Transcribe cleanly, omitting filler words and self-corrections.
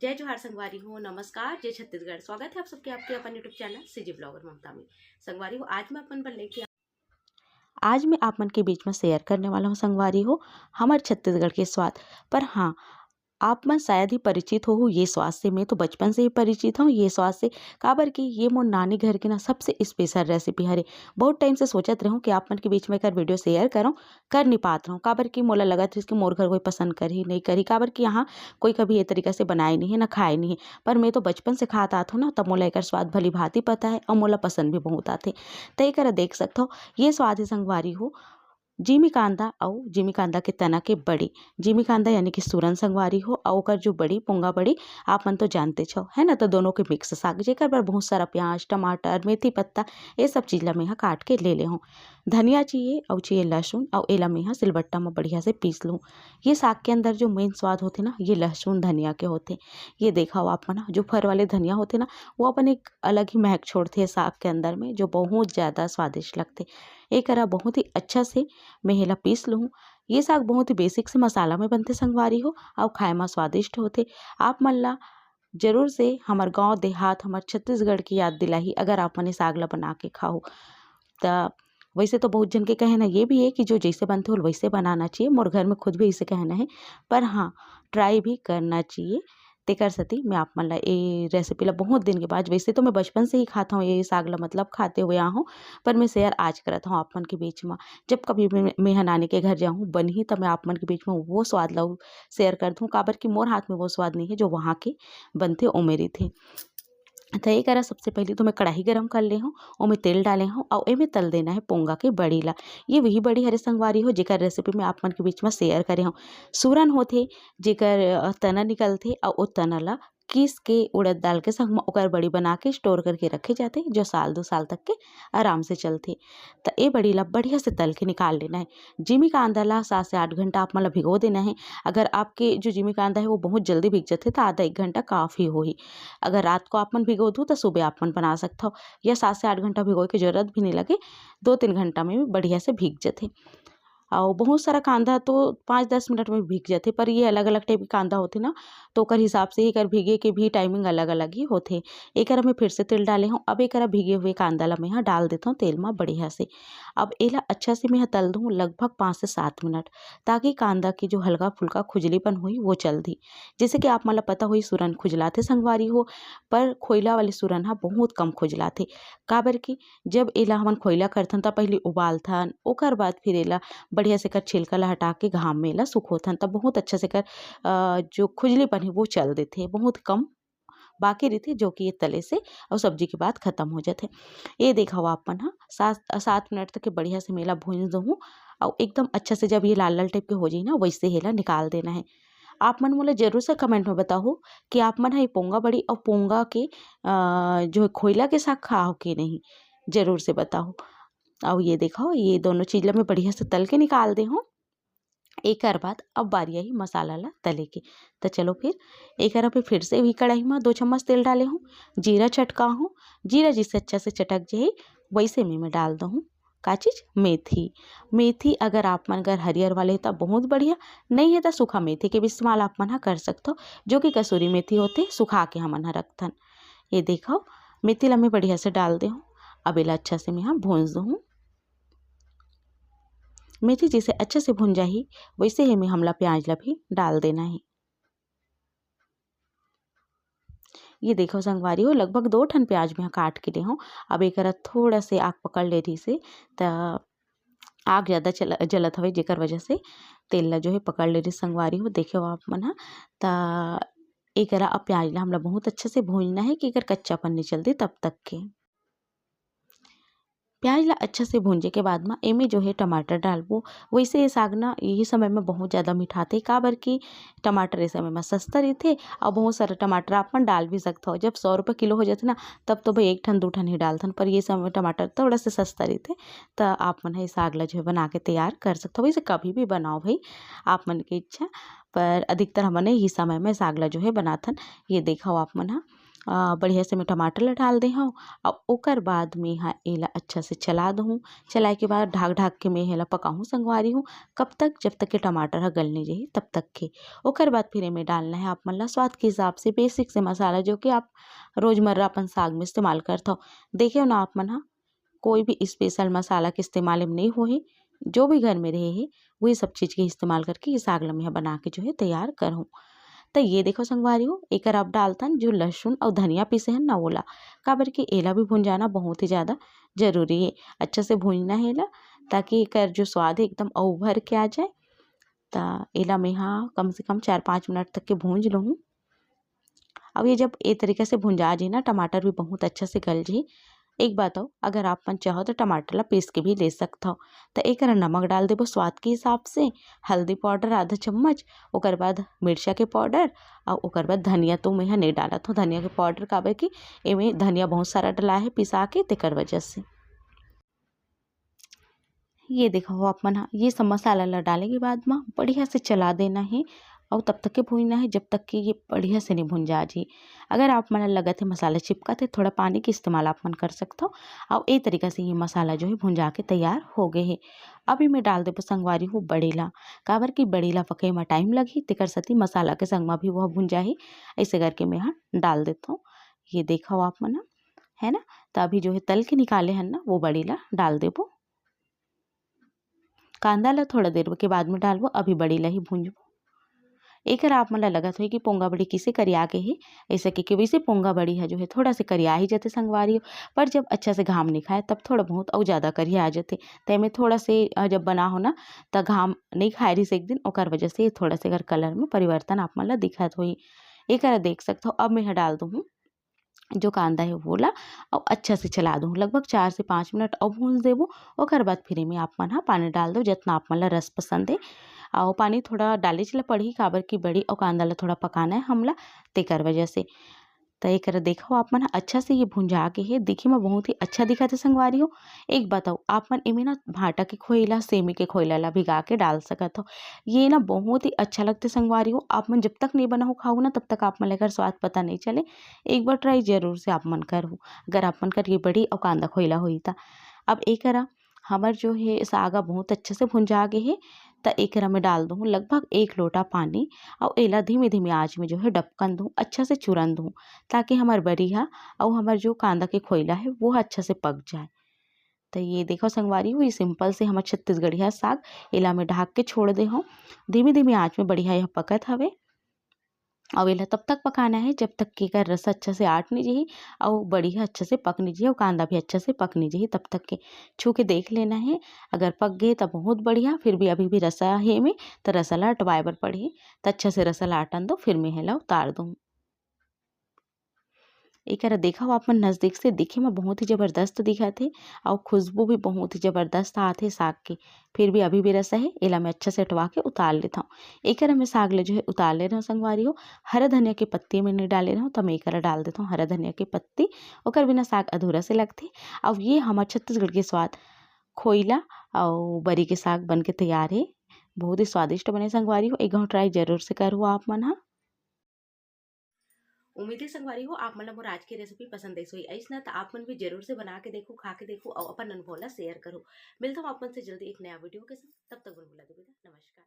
जय जोहार संगवारी हो। नमस्कार, जय छत्तीसगढ़। स्वागत है आप सबके आपके अपन यूट्यूब चैनल सीजी ब्लॉगर ममता में। संगवारी हो, आज मैं अपन पर लेके आज मैं आप मन के बीच में शेयर करने वाला हूँ संगवारी हो हमारे छत्तीसगढ़ के स्वाद पर। हाँ, आप मन शायद ही परिचित हो ये स्वाद से। मैं तो बचपन से ही परिचित हूँ ये स्वाद से। काबर की ये मोर नानी घर के ना सबसे स्पेशल रेसिपी हरे। बहुत टाइम से सोचत रहूँ कि आप मन के बीच में कर वीडियो शेयर करूँ, कर नहीं पात रहूँ। काबर की मोला लगत है कि मोर घर कोई पसंद कर ही नहीं करी। काबर की यहाँ कोई कभी ये तरीका से बनाए नहीं है ना खाए नहीं है। पर मैं तो बचपन से खात आत हूँ ना, तब मोला एकर स्वाद भली भांति पता है और मोला पसंद भी बहुत आते। तय करा देख सकते हो ये स्वाद है संगवारी हो जिमी कांदा और जिमी कांदा के तना के बड़ी। जिमी कांदा यानी कि सूरन संगवारी हो और ओकर जो बड़ी पोंगा बड़ी आप मन तो जानते छो है ना। तो दोनों के मिक्स साग जेकर पर बहुत सारा प्याज टमाटर मेथी पत्ता ये सब चीज ला मैं यहाँ काट के ले ले हूँ। धनिया चाहिए और चाहिए लहसुन और एला मैं यहाँ सिलबट्टा में बढ़िया से पीस लूँ। ये साग के अंदर जो मेन स्वाद होते ना ये लहसुन धनिया के होते। ये देखा हो आप ना, जो फर वाले धनिया होते ना वो अपन एक अलग ही महक छोड़ते हैं साग के अंदर में, जो बहुत ज़्यादा स्वादिष्ट लगते। एक करा बहुत ही अच्छा से मैं हेला पीस लूँ। ये साग बहुत ही बेसिक से मसाला में बनते संगवारी हो और खाए में स्वादिष्ट होते। आप मन ला जरूर से हमार गांव देहात हमार छत्तीसगढ़ की याद दिलाही अगर आप मन साग ला बना के खाओ। त वैसे तो बहुत जन के कहना ये भी है कि जो जैसे बनते हो वैसे बनाना चाहिए। मोर घर में खुद भी इसे कहना है, पर हाँ ट्राई भी करना चाहिए। तेकर सती मैं आप मन ला ये रेसिपी ला बहुत दिन के बाद, वैसे तो मैं बचपन से ही खाता हूँ ये साग ला, मतलब खाते हुए आ हूँ, पर मैं शेयर आज करत हूँ आप मन के बीच में। जब कभी मैं नानी के घर जाऊँ बनी तब मैं आप मन के बीच में वो स्वाद ला शेयर कर दूँ। काबर की मोर हाथ में वो स्वाद नहीं है जो वहाँ के बनते ओ मेरी थे। तो ये करा सबसे पहले तो मैं कढ़ाई गरम कर ले हूँ और मैं तेल डाले हूँ और एमे तल देना है पोंगा के बड़ी ला। ये वही बड़ी हरे संगवारी हो जेकर रेसिपी मैं आप मन के बीच में शेयर करे हूँ। सूरन होथे जेकर तना निकलथे और ओ तना ला किस के उड़द दाल के संग में ओकर बड़ी बना के स्टोर करके रखे जाते, जो साल 2 साल तक के आराम से चलते। तो ये बड़ी ला बढ़िया से तल के निकाल लेना है। जिमी कांदा ला 7 से 8 घंटा आप मन ला भिगो देना है। अगर आपके जो जिमी कांदा है वो बहुत जल्दी भीग जाते तो आधा 1 घंटा काफ़ी होही। अगर रात को आप मन भिगो दो तो सुबह आप मन बना सकते हो, या 7 से 8 घंटा भिगोए की जरूरत भी नहीं लगे, 2-3 घंटा में भी बढ़िया से भीग जाते। और बहुत सारा कांदा तो 5-10 मिनट में भीग जाते, पर ये अलग अलग टाइप के कांदा होते ना, तो ओकर हिसाब से एकर भीगे के भी टाइमिंग अलग अलग ही होते। एकरा में फिर से तेल डाले हूँ। अब एकरा भीगे हुए कांदा ला मैं यहाँ डाल देता हूँ तेल में बढ़िया से। अब एला अच्छा से मैं यहाँ तल दूँ लगभग 5 से 7 मिनट, ताकि कांदा की जो हल्का फुल्का खुजलीपन हुई वो चल दी। जैसे कि आप मतलब पता हुई सूरन खुजलाते संगवारी हो, पर खोइला वाले सूरन हा बहुत कम खुजलाते। काबर की जब एला हमन खोइला करथन त पहले उबालथन, ओकर बाद फिर एला बढ़िया से कर छिलका ला हटा के घाम में ला सुखोथन, तब बहुत अच्छा से कर जो खुजलीपन है वो चल देते। बहुत कम बाकी रहती जो कि ये तले से और सब्जी के बाद खत्म हो जाते। ये देखा हुआ अपन हाँ 7 मिनट तक के बढ़िया से मेला भून दूँ और एकदम अच्छा से जब ये लाल लाल टाइप के हो जाए ना वैसे हेला निकाल देना है। आप मन मोला जरूर से कमेंट में बताओ कि आप मन है पोंगा बड़ी और पोंगा के जो है खोइला के साथ खाओ कि नहीं, जरूर से बताओ। और ये देखो ये दोनों चीज़ ला मैं बढ़िया से तल के निकाल दे हूँ। एकर बाद अब बारी आई मसाला ला तले के। तो चलो फिर एक पे फिर से भी कढ़ाई में 2 चम्मच तेल डाले हूँ। जीरा चटका हूँ। जीरा जिससे अच्छा से चटक जाए वैसे में मैं डाल दूँ का चीज़ मेथी। मेथी अगर आप मन अगर हरियर वाले तो बहुत बढ़िया, नहीं है तो सूखा मेथी के भी इस्तेमाल आप मन कर सकते हो, जो कि कसूरी मेथी होते सुखा के हमन रखथन। ये देखो मेथी ला मैं बढ़िया से डाल दे हूँ। अब इला अच्छा से मैं यहाँ भून दूँ। मेथी जैसे अच्छे से भुन जाही वैसे ही में हमला प्याज ला भी डाल देना है। ये देखो संगवारी हो लगभग 2 ठन प्याज में काट के ले हूँ। अब एक थोड़ा से आग पकड़ ले रही से त आग ज़्यादा जलत हवे जेकर वजह से तेल ला जो है पकड़ ले रही संगवारी हो। देखे हो आप मन हा त एकरा अब प्याज ला हमला बहुत अच्छे से भूनना है कि एकर कच्चापन नहीं चलते तब तक के। प्याज ला अच्छा से भूंजे के बाद में एमे जो है टमाटर डालबो। वैसे ये साग ना यही समय में बहुत ज़्यादा मिठाते, काबर की टमाटर इस समय में सस्ता रहते और बहुत सारा टमाटर आप मन डाल भी सकते हो। जब 100 रुपये किलो हो जाते ना तब तो भाई 1 ठन 2 ठन ही डालथन, पर ये समय में टमाटर थोड़ा सा सस्ता रहते। तो आप मन है साग ला जो है बना के तैयार कर सकते हो। वैसे कभी भी बनाओ भाई आप मन की इच्छा, पर अधिकतर हमन ही समय में साग ला जो है बनाथन। ये देखा हो आप मन हा बढ़िया से मैं टमाटर ला डाल दे हूँ। और ओकर बाद में यहाँ एला अच्छा से चला दूँ। चलाए के बाद ढाक ढाक के मैं एला पकाऊँ संगवारी हूँ। कब तक? जब तक के टमाटर ह गल नहीं जाही तब तक के। ओकर बाद फिर एमे डालना है आप मन ला स्वाद के हिसाब से बेसिक से मसाला, जो कि आप रोजमर्रा अपन साग में इस्तेमाल करत हो। देखे ना आप मन ह, कोई भी स्पेशल मसाला के इस्तेमाल एम नहीं होही। जो भी घर में रहे है वही सब चीज़ के इस्तेमाल करके ये साग ला मैं बना के जो है तैयार करहूँ। तो ये देखो संगवारी हो, एकर आप डालतन जो लहसुन और धनिया पीसे हैं ना ओला, काबर कि एला भी भुंजाना बहुत ही ज़्यादा जरूरी है। अच्छे से भूनना है एला, ताकि एकर जो स्वाद है एकदम उभर के आ जाए। तो एला मैं यहाँ कम से कम 4-5 मिनट तक के भूंज लूँ। अब ये जब ए तरीके से भुंजा जाए ना, टमाटर भी बहुत अच्छा से गल जाही। एक बात हो, अगर आप मन चाहो तो टमाटर ला पीस के भी ले सकते हो। तो एक नमक डाल देबो स्वाद के हिसाब से, हल्दी पाउडर आधा चम्मच, ओकर बाद मिर्चा के पाउडर, और ओकर बाद धनिया तो मैं नहीं डालत हूँ धनिया के पाउडर, काबर कि एमे धनिया बहुत सारा डला है पिसा के, तेकर वजह से। ये देखो आप मन ह, ये सब मसाला ला डाले के बाद में बढ़िया से चला देना है। और तब तक के भूनना है जब तक कि ये बढ़िया से नहीं भुंजा जी। अगर आप मन लगत है मसाला चिपका थे, थोड़ा पानी के इस्तेमाल आप मन कर सकते हो। और ए तरीका से ये मसाला जो है भुंजा के तैयार हो गए है। अभी मैं डाल देबो संगवारी हूँ बड़ेला, काबर की बड़ेला पके में टाइम लगी, तेकर सती मसाला के संग में भी वह भुंजा ही। ऐसे करके मैं यहाँ डाल देता हूँ। ये देखो आप मन है ना। तो अभी जो है तल के निकाले हैं ना, वो बड़ेला डाल देबो। कांदा ला थोड़ा देर के बाद में डालबो, अभी बड़ेला ही भूंजबो। एकर आप मन ला लगत होई कि पोंगा बड़ी किसे करिया के ही, ऐसे के वैसे पोंगा बड़ी है जो है थोड़ा से करिया ही जाते संगवारी हो। पर जब अच्छा से घाम नहीं खाए तब थोड़ा बहुत और ज़्यादा करिया आ जाते। तैमें थोड़ा से जब बना हो ना, तो घाम नहीं खाए रही से एक दिन, ओकर वजह से थोड़ा से अगर कलर में परिवर्तन आप मन ला दिखत होई। एकर देख सकते हो। अब मैं यहाँ डाल दूँ जो कांदा है वो ला, और अच्छा से चला दूँ लगभग 4 से 5 मिनट और भून देबो। ओकर बाद फिर में आप मन पानी डाल दो जितना आप मन ला रस पसंद है। और पानी थोड़ा डाले चला पड़ही, काबर की बड़ी और कांदा ला थोड़ा पकाना है हमला, तेकर वजह से। तो एकर देखो आप मन अच्छा से ये भुंजा के है, दिखे में बहुत ही अच्छा दिखत है संगवारी हो। एक बताओ आप मन एमे ना भाटा के खोइला, सेमी के खोइला ला भिगा के डाल सकत हो। ये ना बहुत ही अच्छा लगते संगवारी हो। आप मन जब तक नहीं बना हो खाओ ना, तब तक आप मन ला एकर स्वाद पता नहीं चले। एक बार ट्राई जरूर से आप मन करहु, अगर आप मन कर ये बड़ी और कांदा खोइला होई ता। अब एकरा हमर जो है सागा बहुत अच्छे से भुंजा गे है। तो एकरा में डाल दूँ लगभग 1 लोटा पानी, और एला धीमे धीमे आँच में जो है ढक्कन दूँ, अच्छा से चूरन दूँ, ताकि हमार बड़िहा और हमार जो कांदा के खोइला है वो अच्छा से पक जाए। तो ये देखो संगवारी हो, ये सिंपल से हमार छत्तीसगढ़िया साग एला में ढाक के छोड़ दे हूँ। धीमे धीमे आँच में बढ़िया यह पकत हवे। और एला तब तक पकाना है जब तक कि एकर रस अच्छा से आट नहीं जाही, और बढ़िया अच्छे से पक नहीं जाही, और कांदा भी अच्छा से पक नहीं जाही। तब तक के छू के देख लेना है। अगर पक गए तो बहुत बढ़िया, फिर भी अभी भी रसा है में, तो रसा ला अटवाए बर पड़ही। तो अच्छा से रसा ला आटन दो, फिर मैं हेला उतार दूँ। एकरा देखा आप मन नज़दीक से, दिखे में बहुत ही ज़बरदस्त दिखत हे, और खुशबू भी बहुत ही ज़बरदस्त आत हे साग के। फिर भी अभी भी रसा है, एला मैं अच्छा से हटवा के उतार लेता हूँ। एकरा मैं साग ले जो है उतार ले रहा हूँ संगवारी हो। हरा धनिया के पत्ती में नहीं डाले रहा हूँ, तो मैं एकरा डाल देता हूँ हरा धनिया के पत्ती। ओकर बिना साग अधूरा से लगथे। अब ये हमार छत्तीसगढ़ के स्वाद खोइला और बरी के साग बन के तैयार है। बहुत ही स्वादिष्ट बने संगवारी हो, एक घाव ट्राई जरूर से करो आप मन हा। उम्मीद है संगवारी हो आप मन ला मोर आज की रेसिपी पसंद आई सोई ऐस ना, तो आप मन भी जरूर से बना के देखो, खा के देखो और अपन अनुभव ला शेयर करो। मिलता हूँ आप मन से जल्दी एक नया वीडियो के साथ, तब तक बुलबुला दे बेटा, नमस्कार।